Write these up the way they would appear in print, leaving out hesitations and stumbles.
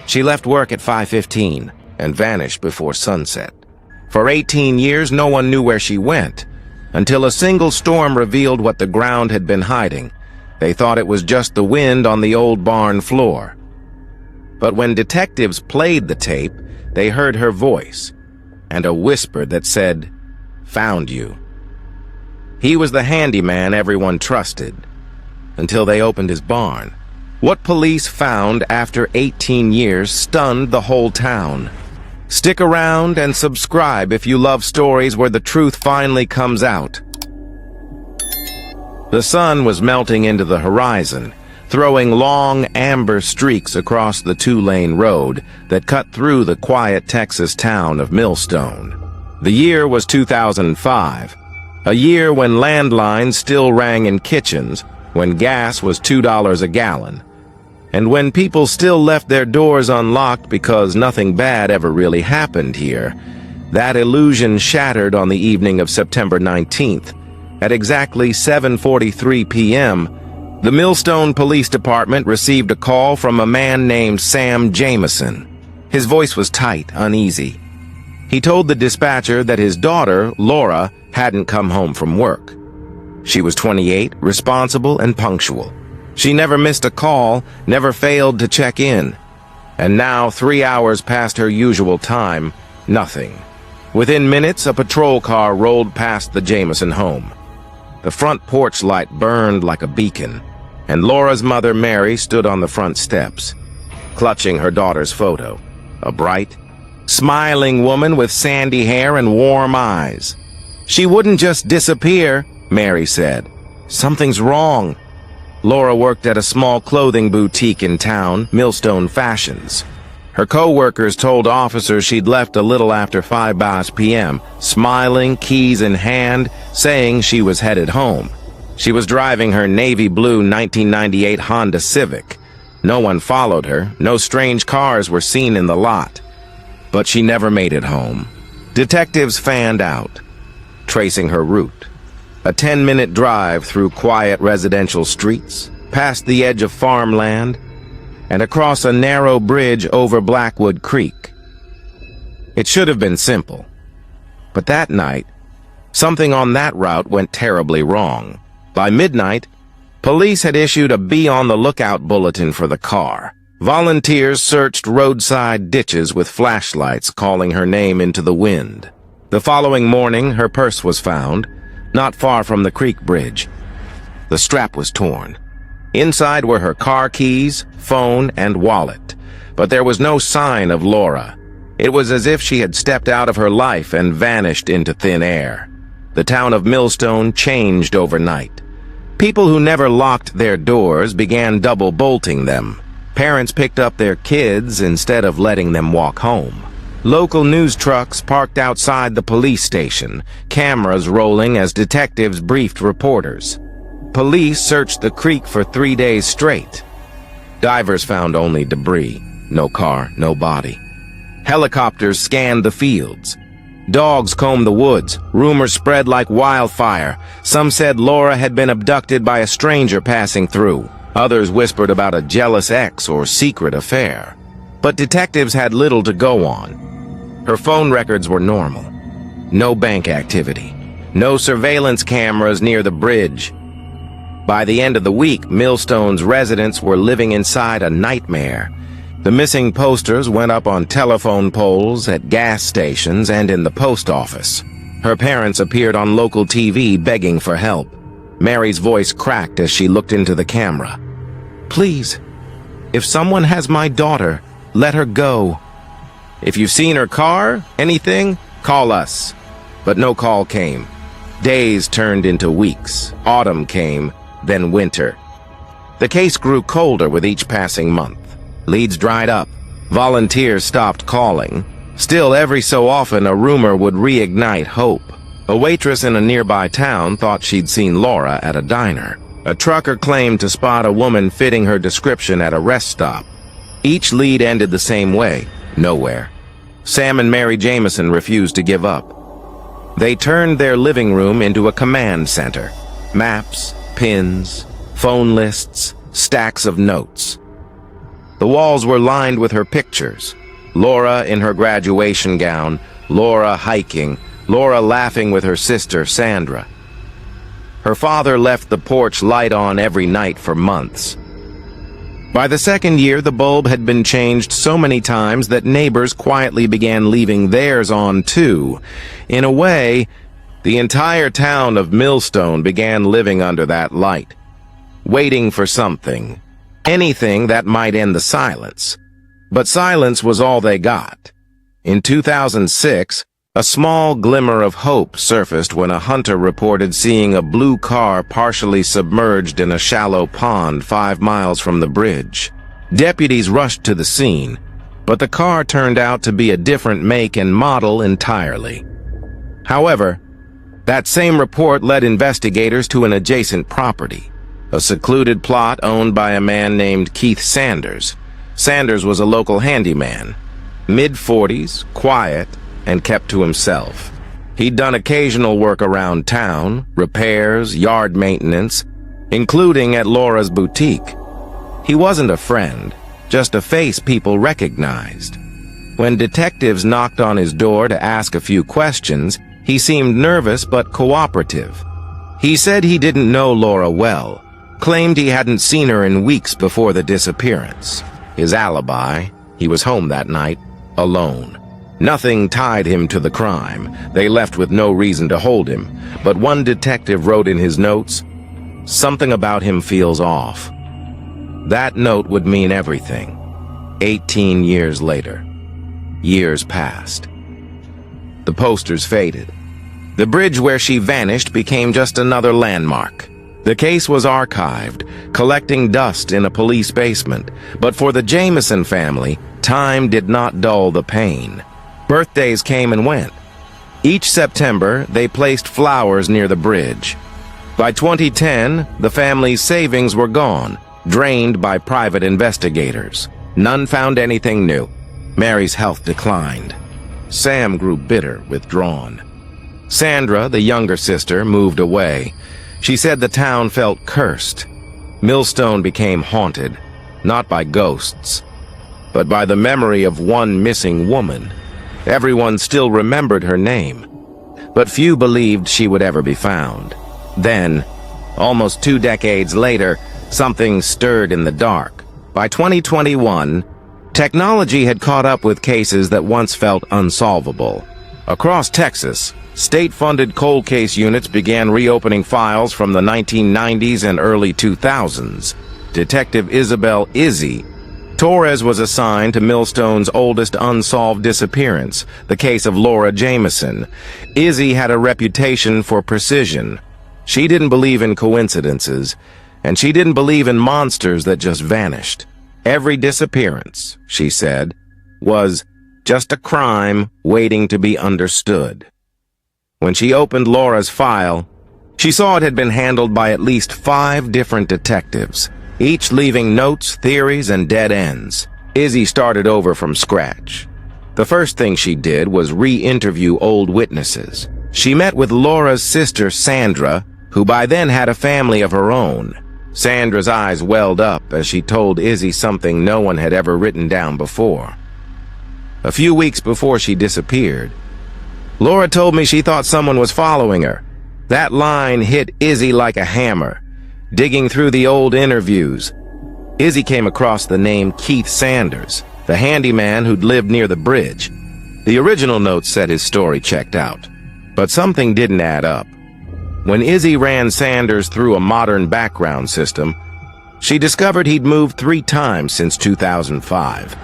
She left work at 5:15 and vanished before sunset. For 18 years, no one knew where she went, until a single storm revealed what the ground had been hiding. They thought it was just the wind on the old barn floor. But when detectives played the tape, they heard her voice and a whisper that said, "Found you." He was the handyman everyone trusted, until they opened his barn. What police found after 18 years stunned the whole town. Stick around and subscribe if you love stories where the truth finally comes out. The sun was melting into the horizon, throwing long amber streaks across the two-lane road that cut through the quiet Texas town of Millstone. The year was 2005, a year when landlines still rang in kitchens, when gas was $2 a gallon, and when people still left their doors unlocked because nothing bad ever really happened here. That illusion shattered on the evening of September 19th. At exactly 7:43 p.m., the Millstone Police Department received a call from a man named Sam Jameson. His voice was tight, uneasy. He told the dispatcher that his daughter, Laura, hadn't come home from work. She was 28, responsible and punctual. She never missed a call, never failed to check in. And now, 3 hours past her usual time, nothing. Within minutes, a patrol car rolled past the Jameson home. The front porch light burned like a beacon, and Laura's mother, Mary, stood on the front steps, clutching her daughter's photo. A bright, smiling woman with sandy hair and warm eyes. "She wouldn't just disappear," Mary said. "Something's wrong." Laura worked at a small clothing boutique in town, Millstone Fashions. Her co-workers told officers she'd left a little after 5 p.m., smiling, keys in hand, saying she was headed home. She was driving her navy blue 1998 Honda Civic. No one followed her, no strange cars were seen in the lot. But she never made it home. Detectives fanned out, tracing her route. A 10-minute drive through quiet residential streets, past the edge of farmland, and across a narrow bridge over Blackwood Creek. It should have been simple. But that night, something on that route went terribly wrong. By midnight, police had issued a be-on-the-lookout bulletin for the car. Volunteers searched roadside ditches with flashlights, calling her name into the wind. The following morning, her purse was found, not far from the creek bridge. The strap was torn. Inside were her car keys, phone, and wallet, but there was no sign of Laura. It was as if she had stepped out of her life and vanished into thin air. The town of Millstone changed overnight. People who never locked their doors began double-bolting them. Parents picked up their kids instead of letting them walk home. Local news trucks parked outside the police station, cameras rolling as detectives briefed reporters. Police searched the creek for 3 days straight. Divers found only debris, no car, no body. Helicopters scanned the fields. Dogs combed the woods. Rumors spread like wildfire. Some said Laura had been abducted by a stranger passing through. Others whispered about a jealous ex or secret affair. But detectives had little to go on. Her phone records were normal. No bank activity. No surveillance cameras near the bridge. By the end of the week, Millstone's residents were living inside a nightmare. The missing posters went up on telephone poles, at gas stations, and in the post office. Her parents appeared on local TV begging for help. Mary's voice cracked as she looked into the camera. "Please, if someone has my daughter, let her go. If you've seen her car, anything, call us." But no call came. Days turned into weeks. Autumn came, then winter. The case grew colder with each passing month. Leads dried up. Volunteers stopped calling. Still, every so often, a rumor would reignite hope. A waitress in a nearby town thought she'd seen Laura at a diner. A trucker claimed to spot a woman fitting her description at a rest stop. Each lead ended the same way, nowhere. Sam and Mary Jameson refused to give up. They turned their living room into a command center. Maps, pins, phone lists, stacks of notes. The walls were lined with her pictures. Laura in her graduation gown, Laura hiking, Laura laughing with her sister Sandra. Her father left the porch light on every night for months. By the second year, the bulb had been changed so many times that neighbors quietly began leaving theirs on too. In a way, the entire town of Millstone began living under that light, waiting for something, anything that might end the silence. But silence was all they got. In 2006, a small glimmer of hope surfaced when a hunter reported seeing a blue car partially submerged in a shallow pond 5 miles from the bridge. Deputies rushed to the scene, but the car turned out to be a different make and model entirely. However, that same report led investigators to an adjacent property, a secluded plot owned by a man named Keith Sanders. Sanders was a local handyman, mid-40s, quiet, and kept to himself. He'd done occasional work around town, repairs, yard maintenance, including at Laura's boutique. He wasn't a friend, just a face people recognized. When detectives knocked on his door to ask a few questions, he seemed nervous but cooperative. He said he didn't know Laura well, claimed he hadn't seen her in weeks before the disappearance. His alibi, he was home that night, alone. Nothing tied him to the crime. They left with no reason to hold him. But one detective wrote in his notes, "Something about him feels off." That note would mean everything. 18 years later. Years passed. The posters faded. The bridge where she vanished became just another landmark. The case was archived, collecting dust in a police basement. But for the Jameson family, time did not dull the pain. Birthdays came and went. Each September, they placed flowers near the bridge. By 2010, the family's savings were gone, drained by private investigators. None found anything new. Mary's health declined. Sam grew bitter, withdrawn. Sandra, the younger sister, moved away. She said the town felt cursed. Millstone became haunted, not by ghosts, but by the memory of one missing woman. Everyone still remembered her name, but few believed she would ever be found. Then, almost 2 decades later, something stirred in the dark. By 2021, technology had caught up with cases that once felt unsolvable. Across Texas, state-funded ColdCase units began reopening files from the 1990s and early 2000s. Detective Isabel "Izzy" Torres was assigned to Millstone's oldest unsolved disappearance, the case of Laura Jameson. Izzy had a reputation for precision. She didn't believe in coincidences, and she didn't believe in monsters that just vanished. Every disappearance, she said, was just a crime waiting to be understood. When she opened Laura's file, she saw it had been handled by at least 5 different detectives, each leaving notes, theories, and dead ends. Izzy started over from scratch. The first thing she did was re-interview old witnesses. She met with Laura's sister Sandra, who by then had a family of her own. Sandra's eyes welled up as she told Izzy something no one had ever written down before. A few weeks before she disappeared, Laura told me she thought someone was following her. That line hit Izzy like a hammer. Digging through the old interviews, Izzy came across the name Keith Sanders, the handyman who'd lived near the bridge. The original notes said his story checked out, but something didn't add up. When Izzy ran Sanders through a modern background system, she discovered he'd moved 3 times since 2005.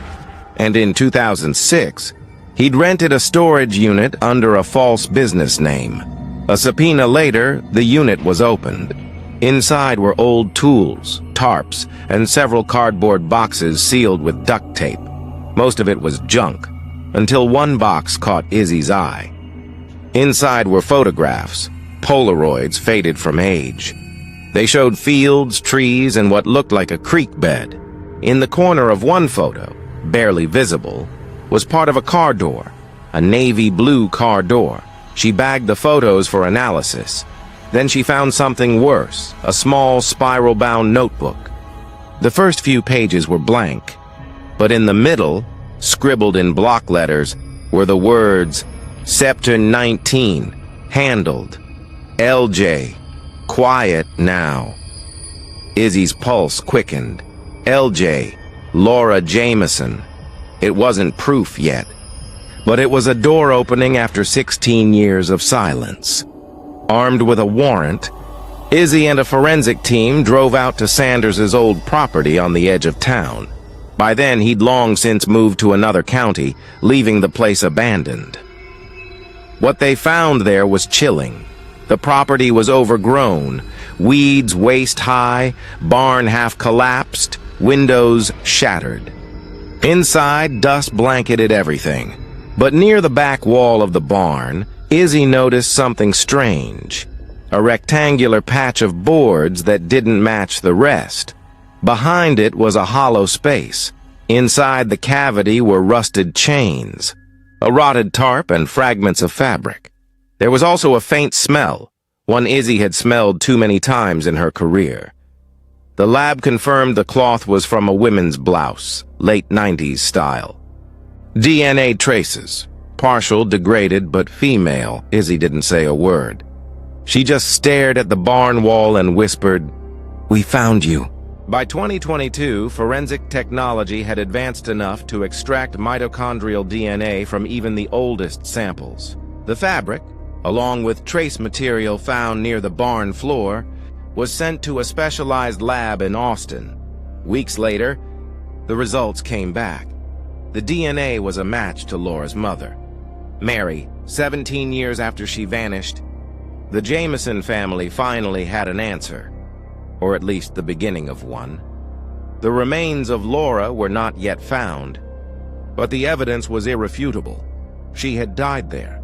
And in 2006, he'd rented a storage unit under a false business name. A subpoena later, the unit was opened. Inside were old tools, tarps, and several cardboard boxes sealed with duct tape. Most of it was junk, until one box caught Izzy's eye. Inside were photographs, Polaroids faded from age. They showed fields, trees, and what looked like a creek bed. In the corner of one photo, barely visible, was part of a car door, a navy blue car door. She bagged the photos for analysis. Then she found something worse, a small spiral-bound notebook. The first few pages were blank. But in the middle, scribbled in block letters, were the words, Scepter 19, handled. LJ, quiet now. Izzy's pulse quickened. LJ, Laura Jameson. It wasn't proof yet, but it was a door opening after 16 years of silence. Armed with a warrant, Izzy and a forensic team drove out to Sanders's old property on the edge of town. By then, he'd long since moved to another county, leaving the place abandoned. What they found there was chilling. The property was overgrown, weeds waist-high, barn half collapsed, windows shattered. Inside, dust blanketed everything. But near the back wall of the barn, Izzy noticed something strange. A rectangular patch of boards that didn't match the rest. Behind it was a hollow space. Inside the cavity were rusted chains, a rotted tarp, and fragments of fabric. There was also a faint smell, one Izzy had smelled too many times in her career. The lab confirmed the cloth was from a women's blouse, late 90s style. DNA traces, partial, degraded, but female. Izzy didn't say a word. She just stared at the barn wall and whispered, "We found you." By 2022, forensic technology had advanced enough to extract mitochondrial DNA from even the oldest samples. The fabric, along with trace material found near the barn floor, was sent to a specialized lab in Austin. Weeks later, the results came back. The DNA was a match to Laura's mother, Mary. 17 years after she vanished, the Jameson family finally had an answer, or at least the beginning of one. The remains of Laura were not yet found, but the evidence was irrefutable. She had died there,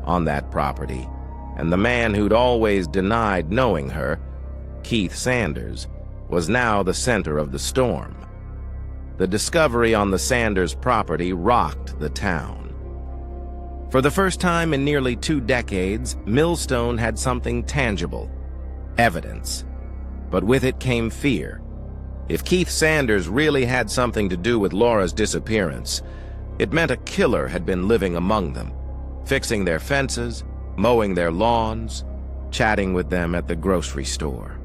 on that property, and the man who'd always denied knowing her, Keith Sanders, was now the center of the storm. The discovery on the Sanders property rocked the town. For the first time in nearly 2 decades, Millstone had something tangible, evidence. But with it came fear. If Keith Sanders really had something to do with Laura's disappearance, it meant a killer had been living among them, fixing their fences, mowing their lawns, chatting with them at the grocery store.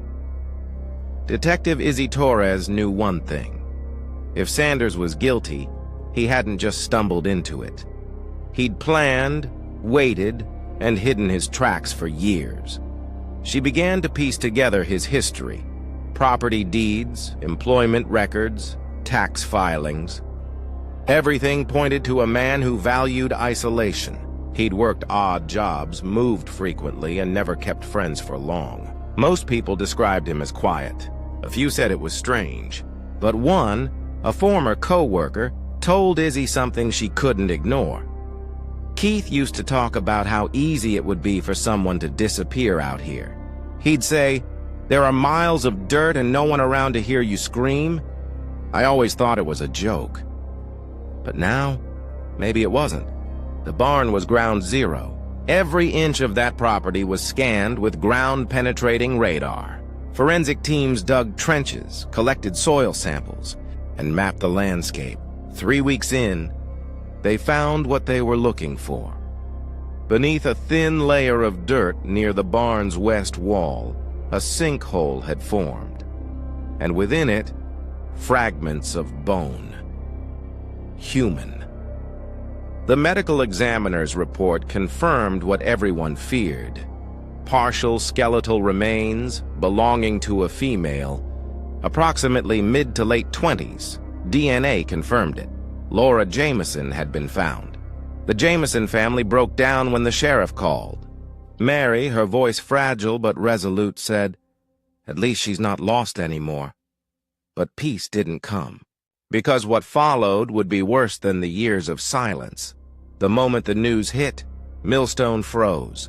Detective Izzy Torres knew one thing. If Sanders was guilty, he hadn't just stumbled into it. He'd planned, waited, and hidden his tracks for years. She began to piece together his history: property deeds, employment records, tax filings. Everything pointed to a man who valued isolation. He'd worked odd jobs, moved frequently, and never kept friends for long. Most people described him as quiet. A few said it was strange. But one, a former co-worker, told Izzy something she couldn't ignore. Keith used to talk about how easy it would be for someone to disappear out here. He'd say, "There are miles of dirt and no one around to hear you scream." I always thought it was a joke. But now, maybe it wasn't. The barn was ground zero. Every inch of that property was scanned with ground-penetrating radar. Forensic teams dug trenches, collected soil samples, and mapped the landscape. 3 weeks in, they found what they were looking for. Beneath a thin layer of dirt near the barn's west wall, a sinkhole had formed, and within it, fragments of bone. Human. The medical examiner's report confirmed what everyone feared. Partial skeletal remains belonging to a female, approximately mid to late 20s. DNA confirmed it. Laura Jameson had been found. The Jameson family broke down when the sheriff called. Mary, her voice fragile but resolute, said, "At least she's not lost anymore." But peace didn't come, because what followed would be worse than the years of silence. The moment the news hit, Millstone froze.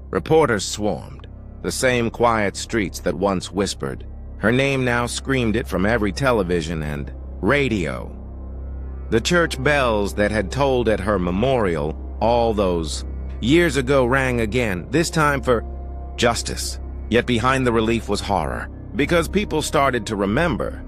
Reporters swarmed, the same quiet streets that once whispered. Her name now screamed it from every television and radio. The church bells that had tolled at her memorial all those years ago rang again, this time for justice. Yet behind the relief was horror, because people started to remember.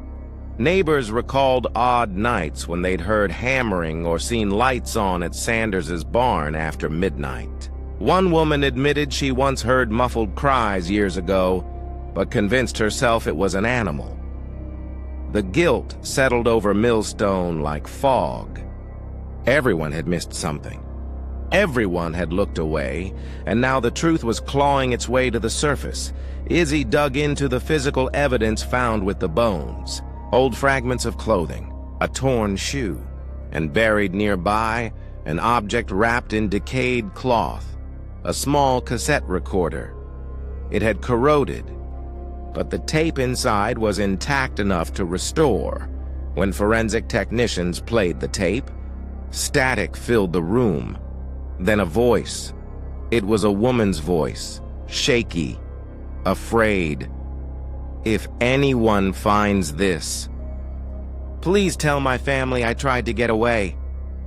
Neighbors recalled odd nights when they'd heard hammering or seen lights on at Sanders's barn after midnight. One woman admitted she once heard muffled cries years ago, but convinced herself it was an animal. The guilt settled over Millstone like fog. Everyone had missed something. Everyone had looked away, and now the truth was clawing its way to the surface. Izzy dug into the physical evidence found with the bones. Old fragments of clothing, a torn shoe, and buried nearby, an object wrapped in decayed cloth, a small cassette recorder. It had corroded, but the tape inside was intact enough to restore. When forensic technicians played the tape, static filled the room. Then a voice. It was a woman's voice, shaky, afraid. "If anyone finds this, please tell my family I tried to get away."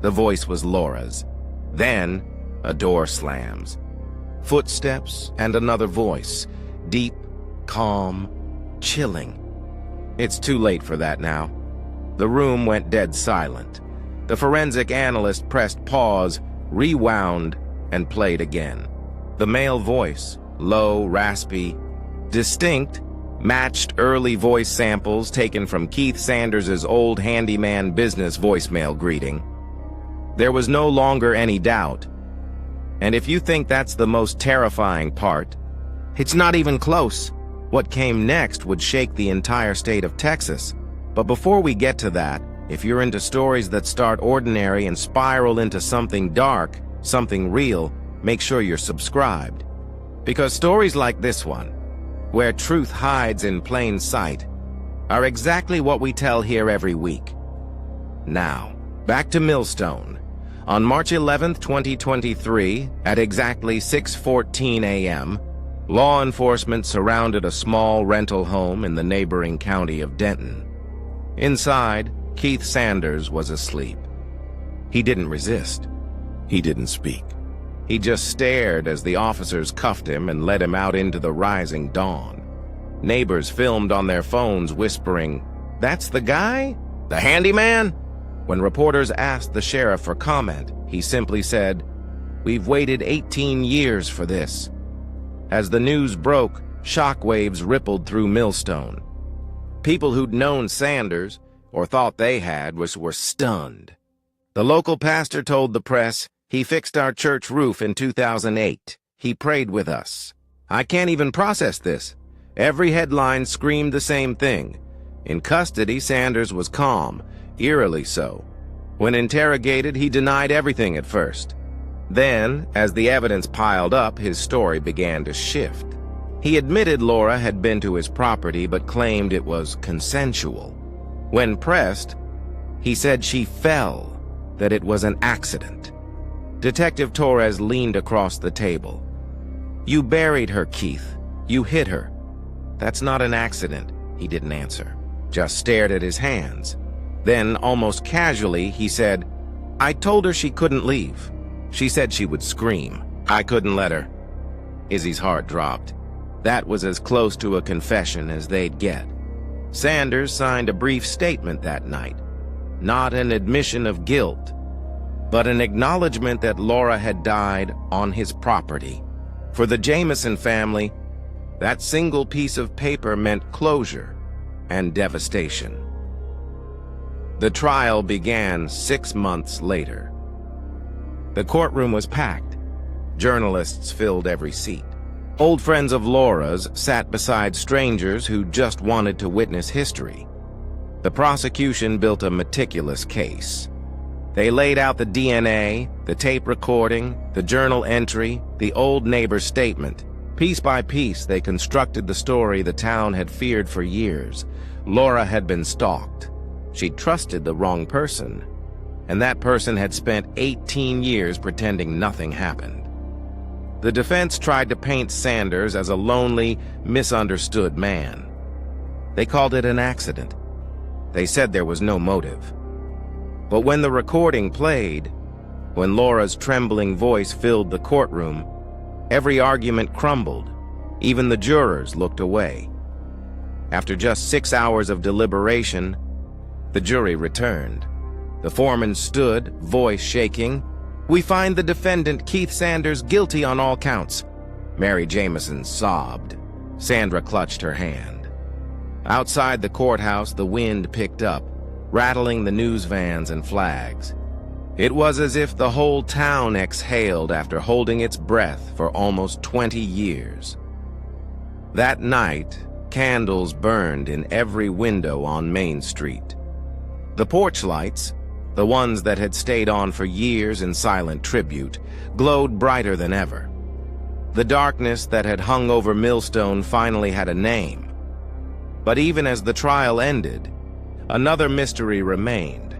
The voice was Laura's. Then, a door slams. Footsteps and another voice, deep, calm, chilling. It's too late for that now. The room went dead silent. The forensic analyst pressed pause, rewound, and played again. The male voice, low, raspy, distinct, matched early voice samples taken from Keith Sanders's old handyman business voicemail greeting. There was no longer any doubt. And if you think that's the most terrifying part, it's not even close. What came next would shake the entire state of Texas. But before we get to that, if you're into stories that start ordinary and spiral into something dark, something real, make sure you're subscribed. Because stories like this one, where truth hides in plain sight, are exactly what we tell here every week. Now, back to Millstone. On March 11, 2023, at exactly 6:14 a.m., law enforcement surrounded a small rental home in the neighboring county of Denton. Inside, Keith Sanders was asleep. He didn't resist. He didn't speak. He just stared as the officers cuffed him and led him out into the rising dawn. Neighbors filmed on their phones, whispering, "That's the guy? The handyman?" When reporters asked the sheriff for comment, he simply said, "We've waited 18 years for this." As the news broke, shockwaves rippled through Millstone. People who'd known Sanders, or thought they had, were stunned. The local pastor told the press, "He fixed our church roof in 2008. He prayed with us. I can't even process this." Every headline screamed the same thing. In custody, Sanders was calm, eerily so. When interrogated, he denied everything at first. Then, as the evidence piled up, his story began to shift. He admitted Laura had been to his property but claimed it was consensual. When pressed, he said she fell, that it was an accident. Detective Torres leaned across the table. "You buried her, Keith. You hit her." "That's not an accident," he didn't answer, just stared at his hands. Then, almost casually, he said, "I told her she couldn't leave. She said she would scream. I couldn't let her." Izzy's heart dropped. That was as close to a confession as they'd get. Sanders signed a brief statement that night. Not an admission of guilt, but an acknowledgement that Laura had died on his property. For the Jameson family, that single piece of paper meant closure and devastation. The trial began 6 months later. The courtroom was packed. Journalists filled every seat. Old friends of Laura's sat beside strangers who just wanted to witness history. The prosecution built a meticulous case. They laid out the DNA, the tape recording, the journal entry, the old neighbor's statement. Piece by piece, they constructed the story the town had feared for years. Laura had been stalked. She'd trusted the wrong person, and that person had spent 18 years pretending nothing happened. The defense tried to paint Sanders as a lonely, misunderstood man. They called it an accident. They said there was no motive. But when the recording played, when Laura's trembling voice filled the courtroom, every argument crumbled. Even the jurors looked away. After just 6 hours of deliberation, The jury returned. The foreman stood, voice shaking. "We find the defendant, Keith Sanders, guilty on all counts." Mary Jameson sobbed. Sandra clutched her hand. Outside the courthouse, the wind picked up, rattling the news vans and flags. It was as if the whole town exhaled after holding its breath for almost 20 years. That night, candles burned in every window on Main Street. The porch lights, the ones that had stayed on for years in silent tribute, glowed brighter than ever. The darkness that had hung over Millstone finally had a name. But even as the trial ended, another mystery remained: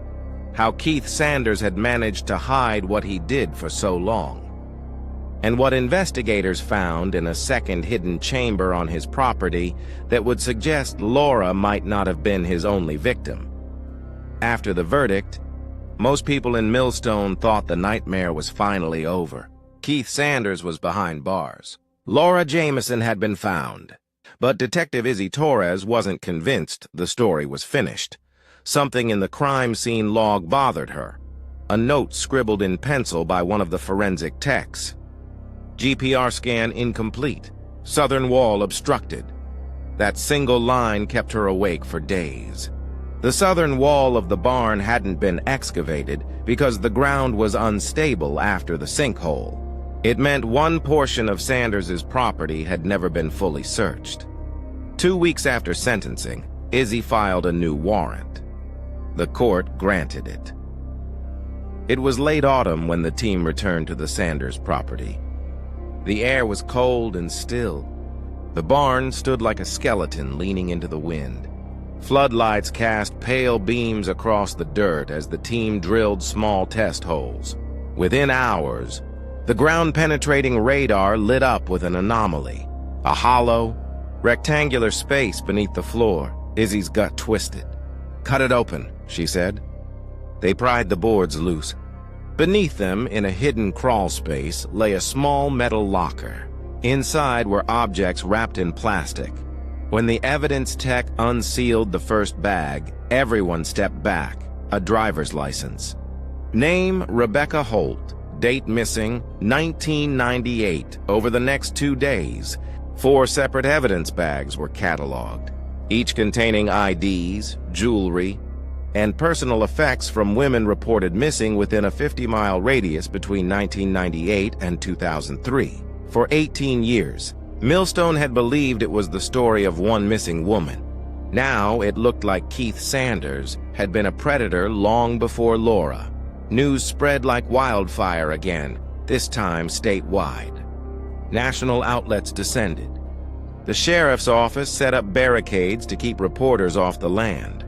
how Keith Sanders had managed to hide what he did for so long, and what investigators found in a second hidden chamber on his property that would suggest Laura might not have been his only victim. After the verdict, most people in Millstone thought the nightmare was finally over. Keith Sanders was behind bars. Laura Jameson had been found, but Detective Izzy Torres wasn't convinced the story was finished. Something in the crime scene log bothered her. A note scribbled in pencil by one of the forensic techs. GPR scan incomplete. Southern wall obstructed. That single line kept her awake for days. The southern wall of the barn hadn't been excavated because the ground was unstable after the sinkhole. It meant one portion of Sanders's property had never been fully searched. 2 weeks after sentencing, Izzy filed a new warrant. The court granted it. It was late autumn when the team returned to the Sanders property. The air was cold and still. The barn stood like a skeleton leaning into the wind. Floodlights cast pale beams across the dirt as the team drilled small test holes. Within hours, the ground-penetrating radar lit up with an anomaly. A hollow, rectangular space beneath the floor. Izzy's gut twisted. "Cut it open," she said. They pried the boards loose. Beneath them, in a hidden crawl space, lay a small metal locker. Inside were objects wrapped in plastic. When the evidence tech unsealed the first bag, everyone stepped back. A driver's license. Name: Rebecca Holt. Date missing: 1998. Over the next 2 days, 4 separate evidence bags were cataloged, each containing IDs, jewelry, and personal effects from women reported missing within a 50-mile radius between 1998 and 2003. For 18 years, Millstone had believed it was the story of one missing woman. Now it looked like Keith Sanders had been a predator long before Laura. News spread like wildfire again, this time statewide. National outlets descended. The sheriff's office set up barricades to keep reporters off the land.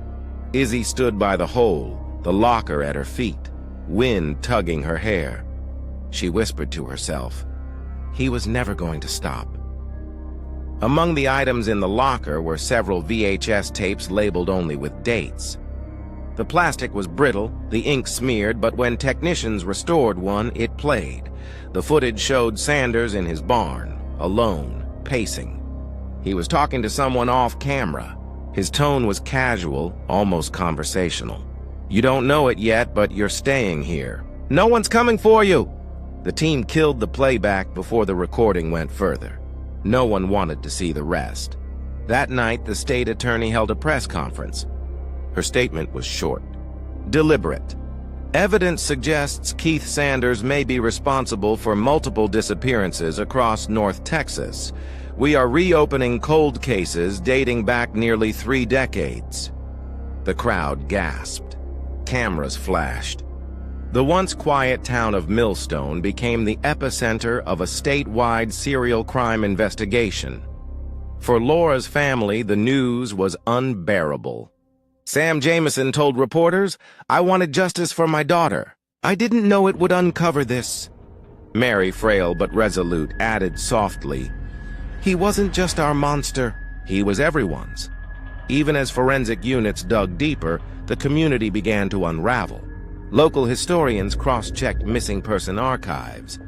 Izzy stood by the hole, the locker at her feet, wind tugging her hair. She whispered to herself, he was never going to stop. Among the items in the locker were several VHS tapes labeled only with dates. The plastic was brittle, the ink smeared, but when technicians restored one, it played. The footage showed Sanders in his barn, alone, pacing. He was talking to someone off camera. His tone was casual, almost conversational. "You don't know it yet, but you're staying here. No one's coming for you!" The team killed the playback before the recording went further. No one wanted to see the rest. That night, the state attorney held a press conference. Her statement was short, deliberate. Evidence suggests Keith Sanders may be responsible for multiple disappearances across North Texas. We are reopening cold cases dating back nearly 3 decades. The crowd gasped. Cameras flashed. The once quiet town of Millstone became the epicenter of a statewide serial crime investigation. For Laura's family, the news was unbearable. Sam Jameson told reporters, "I wanted justice for my daughter. I didn't know it would uncover this." Mary, frail but resolute, added softly, "He wasn't just our monster, he was everyone's." Even as forensic units dug deeper, the community began to unravel. Local historians cross-checked missing person archives.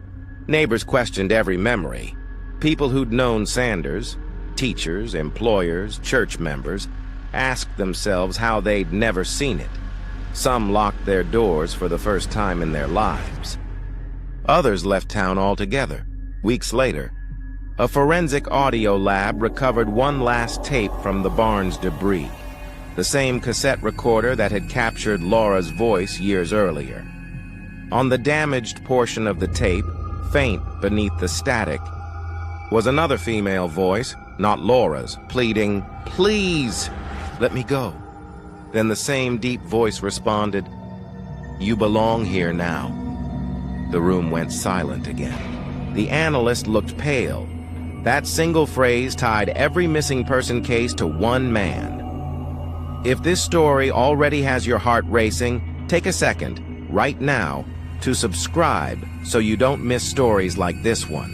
Neighbors questioned every memory. People who'd known Sanders, teachers, employers, church members, asked themselves how they'd never seen it. Some locked their doors for the first time in their lives. Others left town altogether. Weeks later, a forensic audio lab recovered one last tape from the barn's debris, the same cassette recorder that had captured Laura's voice years earlier. On the damaged portion of the tape, faint beneath the static, was another female voice, not Laura's, pleading, "Please, let me go." Then the same deep voice responded, "You belong here now." The room went silent again. The analyst looked pale. That single phrase tied every missing person case to one man. If this story already has your heart racing, take a second, right now, to subscribe so you don't miss stories like this one.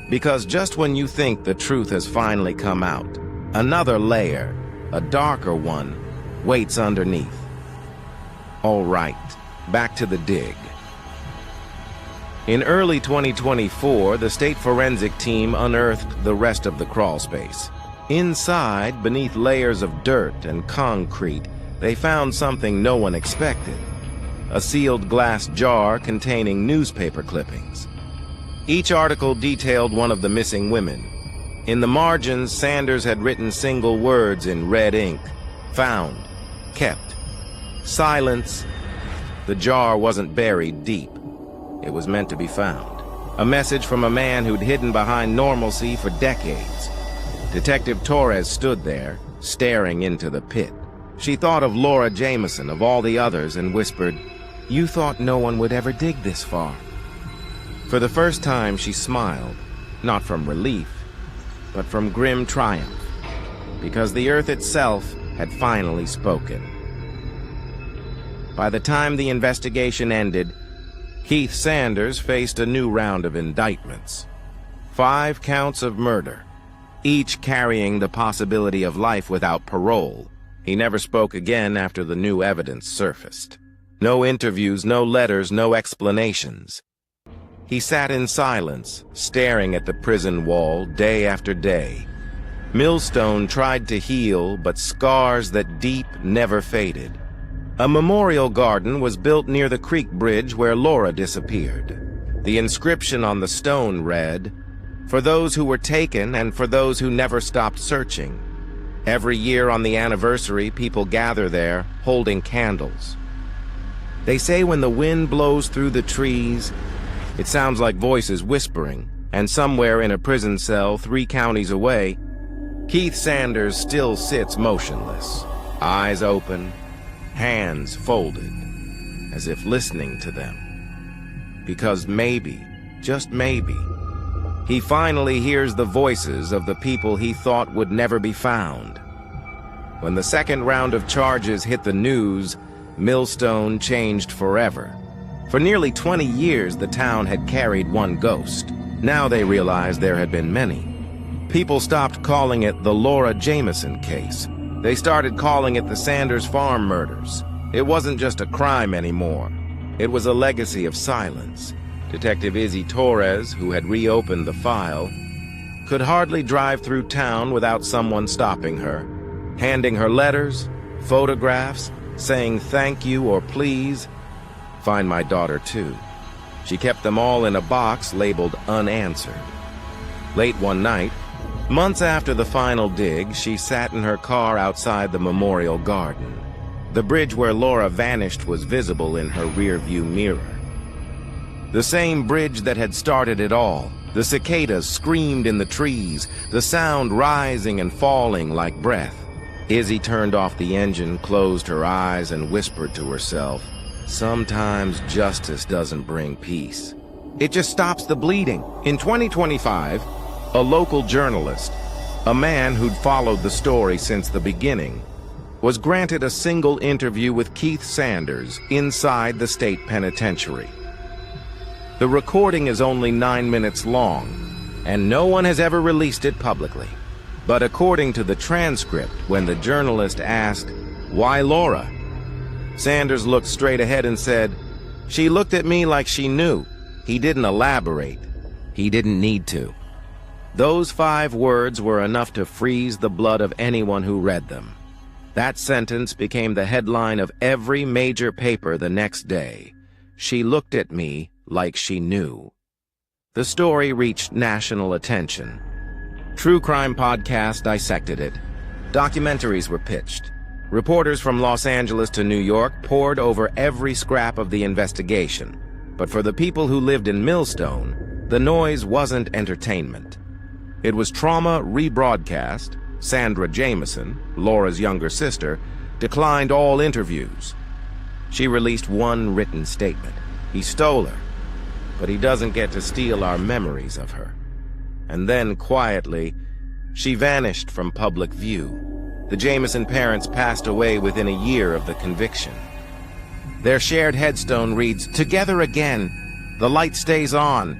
Because just when you think the truth has finally come out, another layer, a darker one, waits underneath. All right, back to the dig. In early 2024, the state forensic team unearthed the rest of the crawl space. Inside, beneath layers of dirt and concrete, they found something no one expected: a sealed glass jar containing newspaper clippings. Each article detailed one of the missing women. In the margins, Sanders had written single words in red ink: found, kept, silence. The jar wasn't buried deep. It was meant to be found. A message from a man who'd hidden behind normalcy for decades. Detective Torres stood there, staring into the pit. She thought of Laura Jameson, of all the others, and whispered, "You thought no one would ever dig this far." For the first time, she smiled, not from relief, but from grim triumph, because the earth itself had finally spoken. By the time the investigation ended, Keith Sanders faced a new round of indictments. 5 counts of murder, each carrying the possibility of life without parole. He never spoke again after the new evidence surfaced. No interviews, no letters, no explanations. He sat in silence, staring at the prison wall day after day. Millstone tried to heal, but scars that deep never faded. A memorial garden was built near the creek bridge where Laura disappeared. The inscription on the stone read, "For those who were taken and for those who never stopped searching." Every year on the anniversary, people gather there, holding candles. They say when the wind blows through the trees, it sounds like voices whispering, and somewhere in a prison cell 3 counties away, Keith Sanders still sits motionless, eyes open, hands folded, as if listening to them. Because maybe, just maybe, he finally hears the voices of the people he thought would never be found. When the second round of charges hit the news, Millstone changed forever. For nearly 20 years, the town had carried one ghost. Now they realized there had been many. People stopped calling it the Laura Jameson case. They started calling it the Sanders Farm murders. It wasn't just a crime anymore. It was a legacy of silence. Detective Izzy Torres, who had reopened the file, could hardly drive through town without someone stopping her, handing her letters, photographs, saying thank you or please. Find my daughter too. She kept them all in a box labeled unanswered. Late one night, months after the final dig, she sat in her car outside the memorial garden. The bridge where Laura vanished was visible in her rearview mirror. The same bridge that had started it all. The cicadas screamed in the trees, the sound rising and falling like breath. Izzy turned off the engine, closed her eyes, and whispered to herself, "Sometimes justice doesn't bring peace. It just stops the bleeding." In 2025, a local journalist, a man who'd followed the story since the beginning, was granted a single interview with Keith Sanders inside the state penitentiary. The recording is only 9 minutes long, and no one has ever released it publicly. But according to the transcript, when the journalist asked, "Why Laura?" Sanders looked straight ahead and said, "She looked at me like she knew." He didn't elaborate. He didn't need to. Those 5 words were enough to freeze the blood of anyone who read them. That sentence became the headline of every major paper the next day. She looked at me like she knew. The story reached national attention. True crime podcasts dissected it. Documentaries were pitched. Reporters from Los Angeles to New York pored over every scrap of the investigation. But for the people who lived in Millstone, the noise wasn't entertainment. It was trauma rebroadcast. Laura Jameson, Laura's younger sister, declined all interviews. She released one written statement. He stole her, but he doesn't get to steal our memories of her. And then, quietly, she vanished from public view. The Jameson parents passed away within a year of the conviction. Their shared headstone reads, "Together again. The light stays on.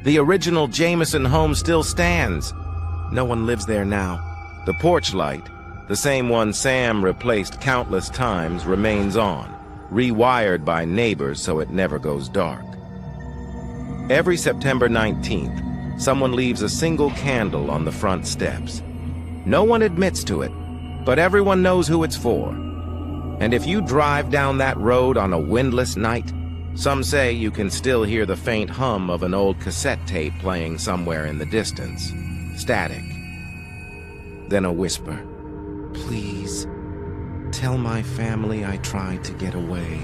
The original Jameson home still stands. No one lives there now. The porch light, the same one Sam replaced countless times, remains on, rewired by neighbors so it never goes dark." Every September 19th, someone leaves a single candle on the front steps. No one admits to it, but everyone knows who it's for. And if you drive down that road on a windless night, some say you can still hear the faint hum of an old cassette tape playing somewhere in the distance. Static. Then a whisper. "Please, tell my family I tried to get away.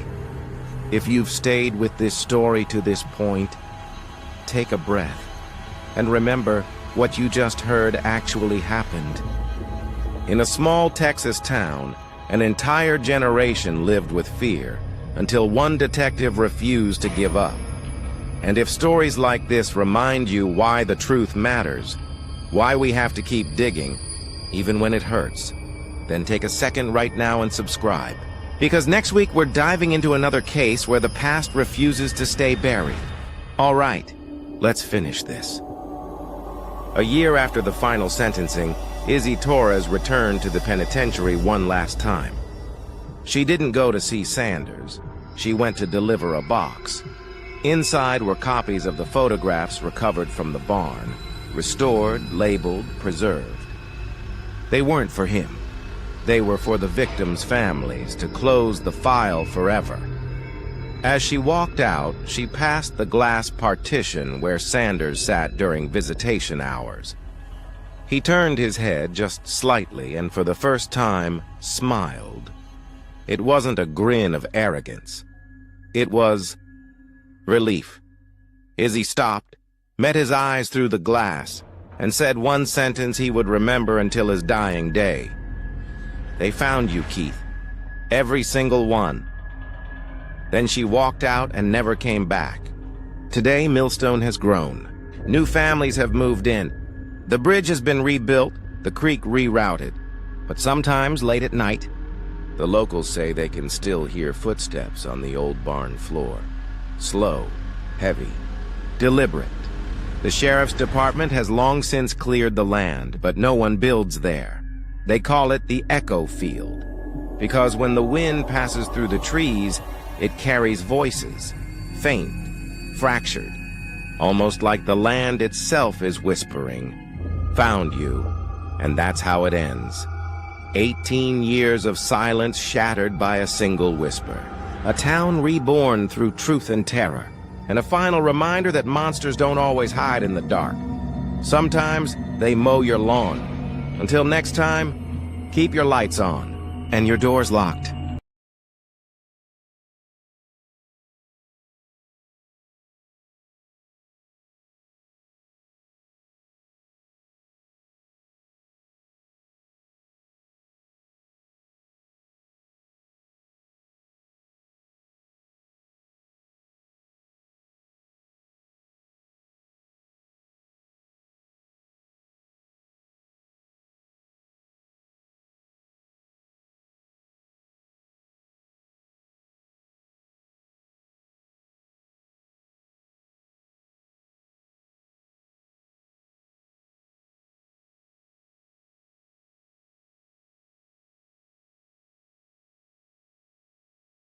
If you've stayed with this story to this point, take a breath and remember what you just heard actually happened." In a small Texas town, an entire generation lived with fear until one detective refused to give up. And if stories like this remind you why the truth matters, why we have to keep digging, even when it hurts, then take a second right now and subscribe. Because next week we're diving into another case where the past refuses to stay buried. All right, let's finish this. A year after the final sentencing, Izzy Torres returned to the penitentiary one last time. She didn't go to see Sanders. She went to deliver a box. Inside were copies of the photographs recovered from the barn, restored, labeled, preserved. They weren't for him. They were for the victims' families to close the file forever. As she walked out, she passed the glass partition where Sanders sat during visitation hours. He turned his head just slightly and for the first time smiled. It wasn't a grin of arrogance. It was relief. Izzy stopped, met his eyes through the glass, and said one sentence he would remember until his dying day. "They found you, Keith. Every single one." Then she walked out and never came back. Today, Millstone has grown. New families have moved in. The bridge has been rebuilt, the creek rerouted. But sometimes, late at night, the locals say they can still hear footsteps on the old barn floor. Slow, heavy, deliberate. The sheriff's department has long since cleared the land, but no one builds there. They call it the echo field, because when the wind passes through the trees, it carries voices, faint, fractured, almost like the land itself is whispering, "Found you," and that's how it ends. 18 years of silence shattered by a single whisper. A town reborn through truth and terror, and a final reminder that monsters don't always hide in the dark. Sometimes they mow your lawn. Until next time, keep your lights on and your doors locked.